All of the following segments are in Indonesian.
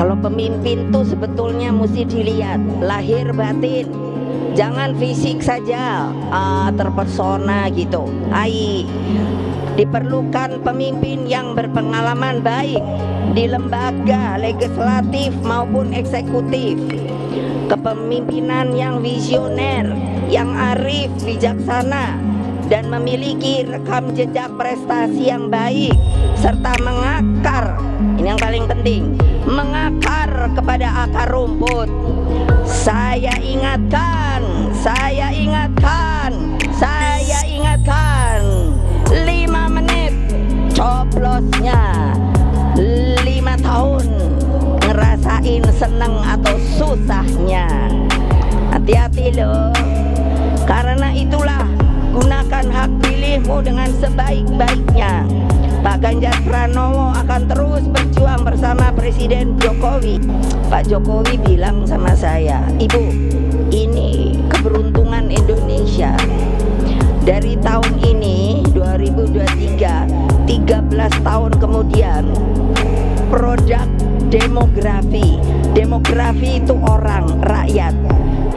Kalau pemimpin tuh sebetulnya mesti dilihat lahir batin, jangan fisik saja, terpesona gitu. Diperlukan pemimpin yang berpengalaman baik di lembaga legislatif maupun eksekutif, kepemimpinan yang visioner, yang arif, bijaksana, dan memiliki rekam jejak prestasi yang baik, serta mengakar, ini yang paling penting, mengakar kepada akar rumput. Saya ingatkan, 5 menit coblosnya, 5 tahun ngerasain seneng atau susahnya. Hati-hati loh. Karena itulah gunakan hak pilihmu dengan sebaik-baiknya. Pak Ganjar Pranowo akan terus berjuang bersama Presiden Jokowi. Pak Jokowi bilang sama saya, Ibu, ini keberuntungan Indonesia. Dari tahun ini 2023, 13 tahun kemudian, produk demografi itu orang, rakyat,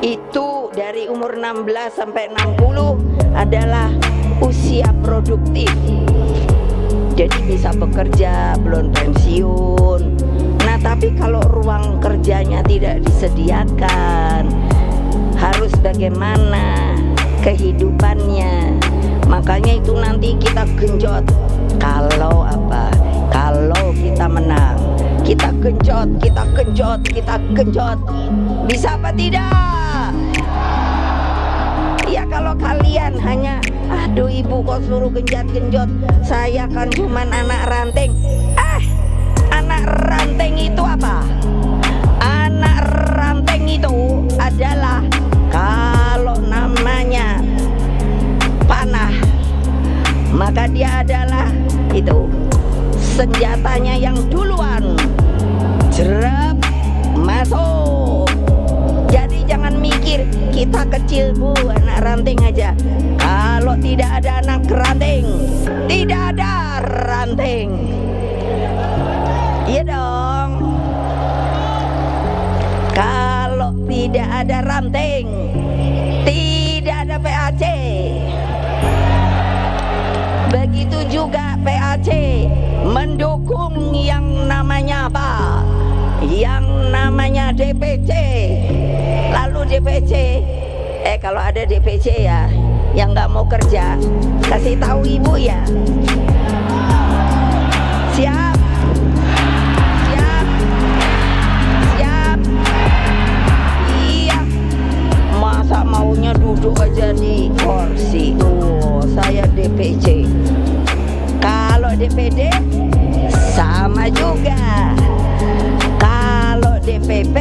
itu dari umur 16 sampai 60 adalah usia produktif. Jadi bisa bekerja, belum pensiun. Nah, tapi kalau ruang kerjanya tidak disediakan, harus bagaimana kehidupannya? Makanya itu nanti kita genjot. Kalau kita menang, kita genjot. Bisa apa tidak? Ya kalau kalian hanya, aduh ibu kok suruh genjot, saya kan cuman anak ranting. Anak ranting itu apa? Anak ranting itu adalah kalau namanya panah, maka dia adalah itu senjatanya yang duluan jerap masuk. Jadi jangan mikir kita kecil bu, anak ranting aja. Kalau tidak ada anak ranting, tidak ada ranting. Iya dong. Kalau tidak ada ranting, tidak ada PAC. Begitu juga PAC mendukung yang namanya apa? Yang namanya DPC. Lalu DPC, kalau ada DPC ya, yang nggak mau kerja, kasih tahu ibu ya. Siap. Iya. Masa maunya duduk aja di kursi? Saya DPC. Kalau DPD sama juga. Kalau DPP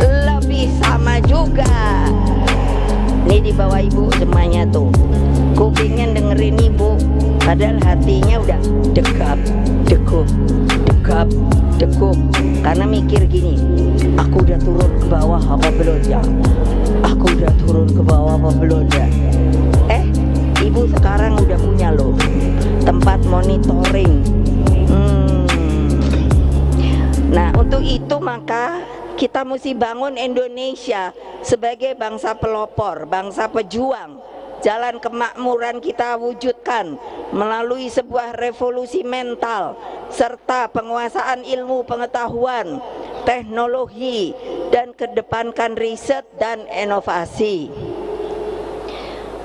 lebih sama juga. Ini di bawah ibu semuanya tuh. Kupingnya dengerin ibu, padahal hatinya udah dekuk. Karena mikir gini, aku udah turun ke bawah apa belum ya? Aku udah turun ke bawah apa belum ya? Ibu sekarang udah punya loh tempat monitoring. Nah, untuk itu maka kita mesti bangun Indonesia sebagai bangsa pelopor, bangsa pejuang. Jalan kemakmuran kita wujudkan melalui sebuah revolusi mental serta penguasaan ilmu pengetahuan, teknologi, dan kedepankan riset dan inovasi.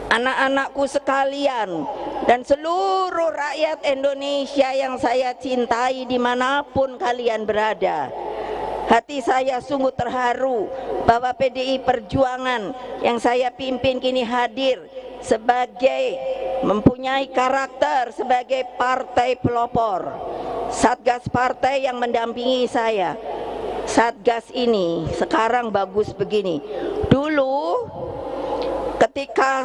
Anak-anakku sekalian dan seluruh rakyat Indonesia yang saya cintai dimanapun kalian berada, hati saya sungguh terharu bahwa PDI Perjuangan yang saya pimpin kini hadir sebagai mempunyai karakter sebagai partai pelopor. Satgas partai yang mendampingi saya. Satgas ini sekarang bagus begini. Dulu ketika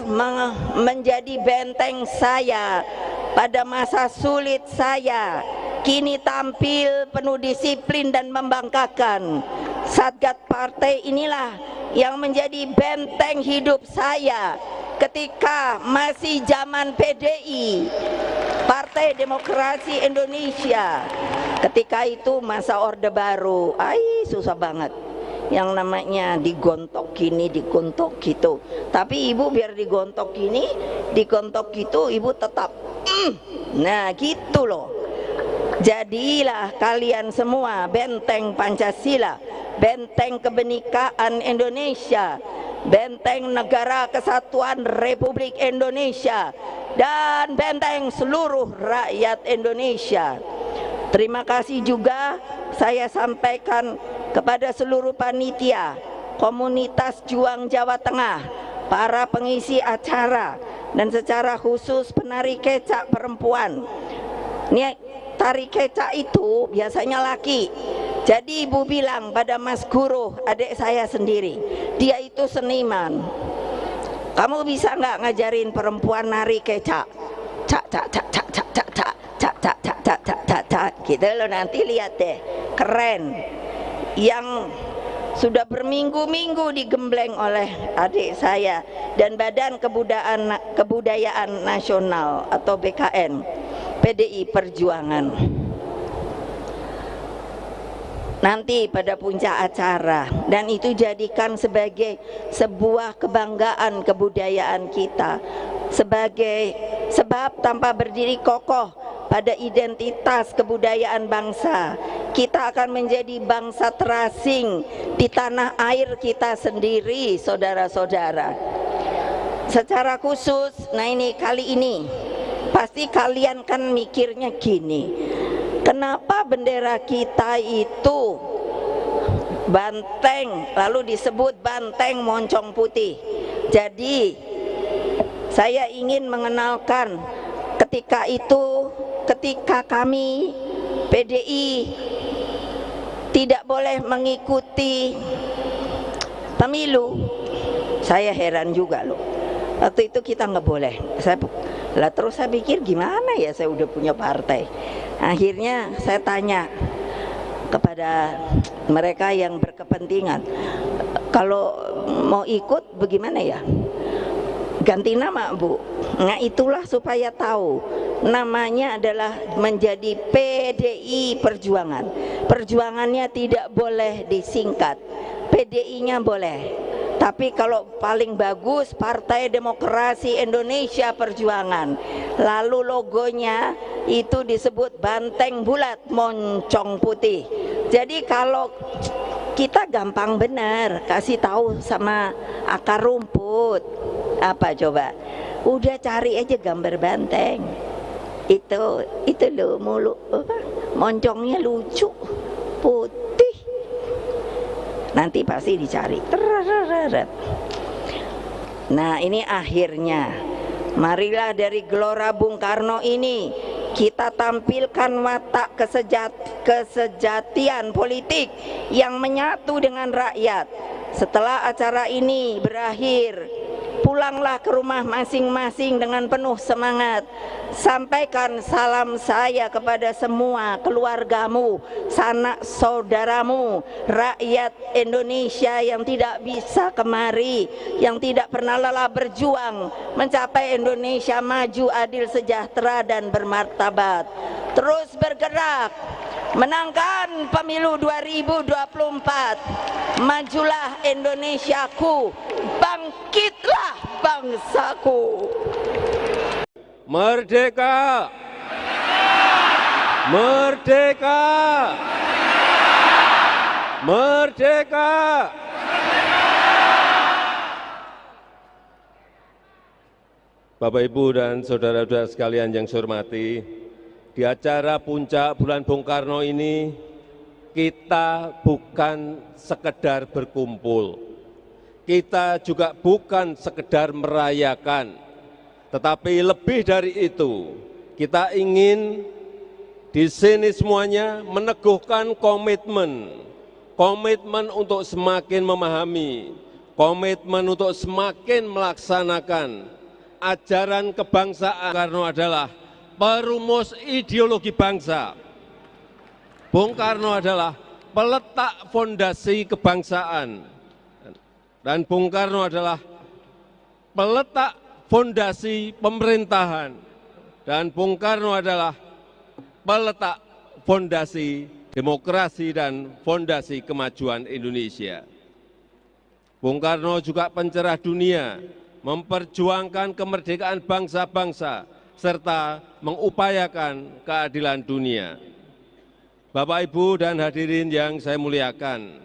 menjadi benteng saya pada masa sulit saya, kini tampil penuh disiplin dan membanggakan. Satgas partai inilah yang menjadi benteng hidup saya ketika masih zaman PDI, Partai Demokrasi Indonesia. Ketika itu masa Orde Baru, susah banget. Yang namanya digontok gini, digontok gitu. Tapi ibu biar digontok gini, digontok gitu, ibu tetap nah gitu loh. Jadilah kalian semua benteng Pancasila, benteng kebenekaan Indonesia, benteng negara kesatuan Republik Indonesia, dan benteng seluruh rakyat Indonesia. Terima kasih juga saya sampaikan kepada seluruh panitia, komunitas Juang Jawa Tengah, para pengisi acara, dan secara khusus penari kecak perempuan. Ini tari kecak itu biasanya laki. Jadi ibu bilang pada Mas Guru, adik saya sendiri, dia itu seniman. Kamu bisa nggak ngajarin perempuan nari kecak? Cak cak cak cak cak cak cak cak cak cak cak cak cak cak gitu loh, nanti lihat deh, keren. Yang sudah berminggu-minggu digembleng oleh adik saya dan Badan Kebudayaan Nasional atau BKN PDI Perjuangan. Nanti pada puncak acara, dan itu jadikan sebagai sebuah kebanggaan kebudayaan kita, sebagai sebab tanpa berdiri kokoh pada identitas kebudayaan bangsa, kita akan menjadi bangsa terasing di tanah air kita sendiri, saudara-saudara. Secara khusus, nah ini kali ini pasti kalian kan mikirnya gini, kenapa bendera kita itu banteng, lalu disebut banteng moncong putih? Jadi saya ingin mengenalkan ketika itu, ketika kami PDI tidak boleh mengikuti pemilu, saya heran juga loh. Waktu itu kita nggak boleh. Terus saya pikir gimana ya, saya udah punya partai. Akhirnya saya tanya kepada mereka yang berkepentingan, kalau mau ikut bagaimana ya? Ganti nama Bu. Nah itulah supaya tahu namanya adalah menjadi PDI Perjuangan. Perjuangannya tidak boleh disingkat, PDI-nya boleh. Tapi kalau paling bagus Partai Demokrasi Indonesia Perjuangan, lalu logonya itu disebut banteng bulat moncong putih. Jadi kalau kita gampang benar kasih tahu sama akar rumput, apa coba, udah cari aja gambar banteng itu loh, mulut moncongnya lucu putih, nanti pasti dicari. Nah ini akhirnya, marilah dari Gelora Bung Karno ini kita tampilkan watak kesejatian politik yang menyatu dengan rakyat. Setelah acara ini berakhir, pulanglah ke rumah masing-masing dengan penuh semangat. Sampaikan salam saya kepada semua keluargamu, sanak saudaramu, rakyat Indonesia yang tidak bisa kemari, yang tidak pernah lelah berjuang mencapai Indonesia maju, adil, sejahtera, dan bermartabat. Terus bergerak, menangkan pemilu 2024. Majulah Indonesiaku, bangkitlah bangsaku. Merdeka! Merdeka! Merdeka! Bapak, Ibu, dan saudara-saudara sekalian yang saya hormati, di acara puncak bulan Bung Karno ini kita bukan sekedar berkumpul, kita juga bukan sekedar merayakan, tetapi lebih dari itu, kita ingin di sini semuanya meneguhkan komitmen untuk semakin memahami, komitmen untuk semakin melaksanakan ajaran kebangsaan. Karno adalah perumus ideologi bangsa. Bung Karno adalah peletak fondasi kebangsaan, dan Bung Karno adalah peletak fondasi pemerintahan, dan Bung Karno adalah peletak fondasi demokrasi dan fondasi kemajuan Indonesia. Bung Karno juga pencerah dunia, memperjuangkan kemerdekaan bangsa-bangsa, serta mengupayakan keadilan dunia. Bapak, Ibu, dan hadirin yang saya muliakan,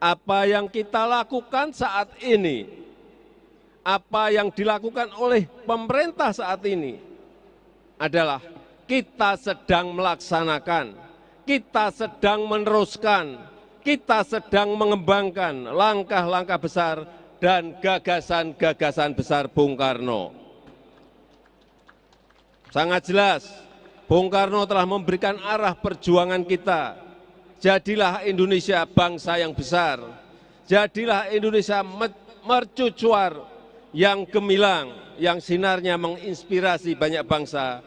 apa yang kita lakukan saat ini, apa yang dilakukan oleh pemerintah saat ini adalah kita sedang melaksanakan, kita sedang meneruskan, kita sedang mengembangkan langkah-langkah besar dan gagasan-gagasan besar Bung Karno. Sangat jelas, Bung Karno telah memberikan arah perjuangan kita. Jadilah Indonesia bangsa yang besar, jadilah Indonesia mercusuar yang gemilang, yang sinarnya menginspirasi banyak bangsa,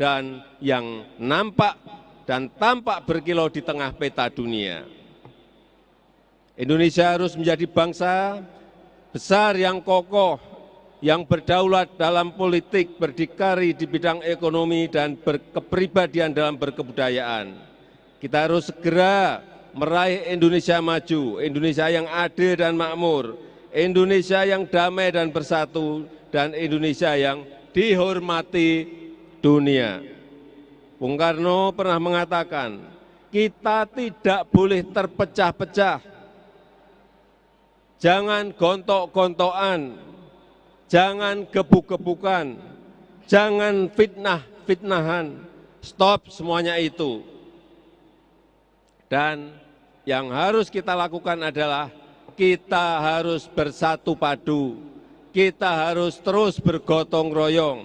dan yang nampak dan tampak berkilau di tengah peta dunia. Indonesia harus menjadi bangsa besar yang kokoh, yang berdaulat dalam politik, berdikari di bidang ekonomi, dan berkepribadian dalam berkebudayaan. Kita harus segera meraih Indonesia maju, Indonesia yang adil dan makmur, Indonesia yang damai dan bersatu, dan Indonesia yang dihormati dunia. Bung Karno pernah mengatakan, kita tidak boleh terpecah-pecah. Jangan gontok-gontokan, jangan gebuk-gebukan, jangan fitnah-fitnahan. Stop semuanya itu. Dan yang harus kita lakukan adalah kita harus bersatu padu, kita harus terus bergotong royong.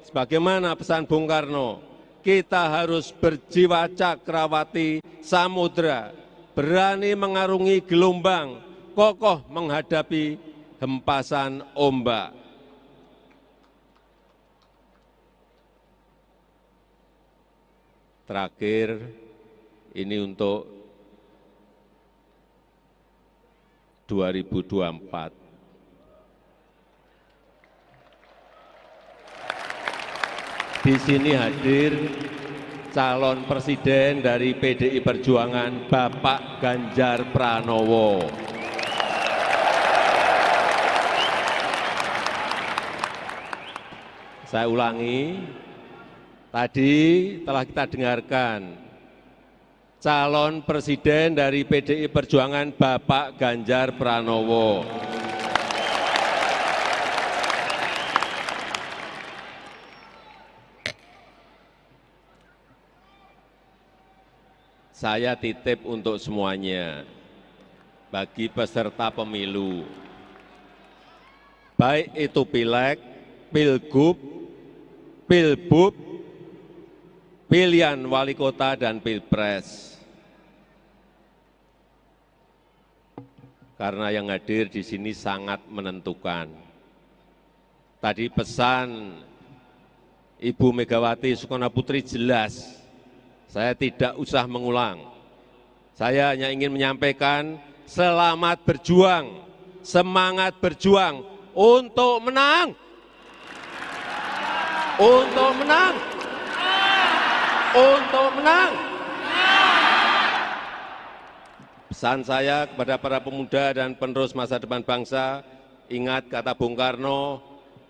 Sebagaimana pesan Bung Karno, kita harus berjiwa cakrawati samudra, berani mengarungi gelombang, kokoh menghadapi hempasan ombak. Terakhir, ini untuk 2024. Di sini hadir calon presiden dari PDI Perjuangan, Bapak Ganjar Pranowo. Saya ulangi, tadi telah kita dengarkan calon presiden dari PDI Perjuangan Bapak Ganjar Pranowo. Saya titip untuk semuanya, bagi peserta pemilu, baik itu pileg, pilgub, pilbub, pilihan wali kota, dan pilpres. Karena yang hadir di sini sangat menentukan. Tadi pesan Ibu Megawati Soekarno Putri jelas, saya tidak usah mengulang. Saya hanya ingin menyampaikan selamat berjuang, semangat berjuang untuk menang. Untuk menang. Untuk menang. Pesan saya kepada para pemuda dan penerus masa depan bangsa, ingat kata Bung Karno,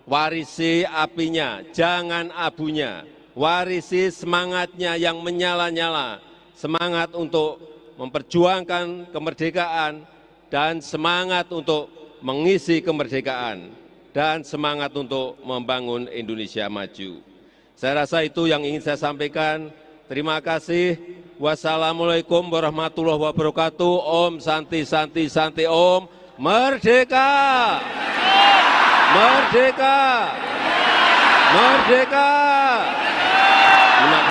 warisi apinya, jangan abunya. Warisi semangatnya yang menyala-nyala, semangat untuk memperjuangkan kemerdekaan, dan semangat untuk mengisi kemerdekaan, dan semangat untuk membangun Indonesia maju. Saya rasa itu yang ingin saya sampaikan. Terima kasih. Wassalamualaikum warahmatullahi wabarakatuh. Om Santi Santi Santi Om. Merdeka! Merdeka! Merdeka!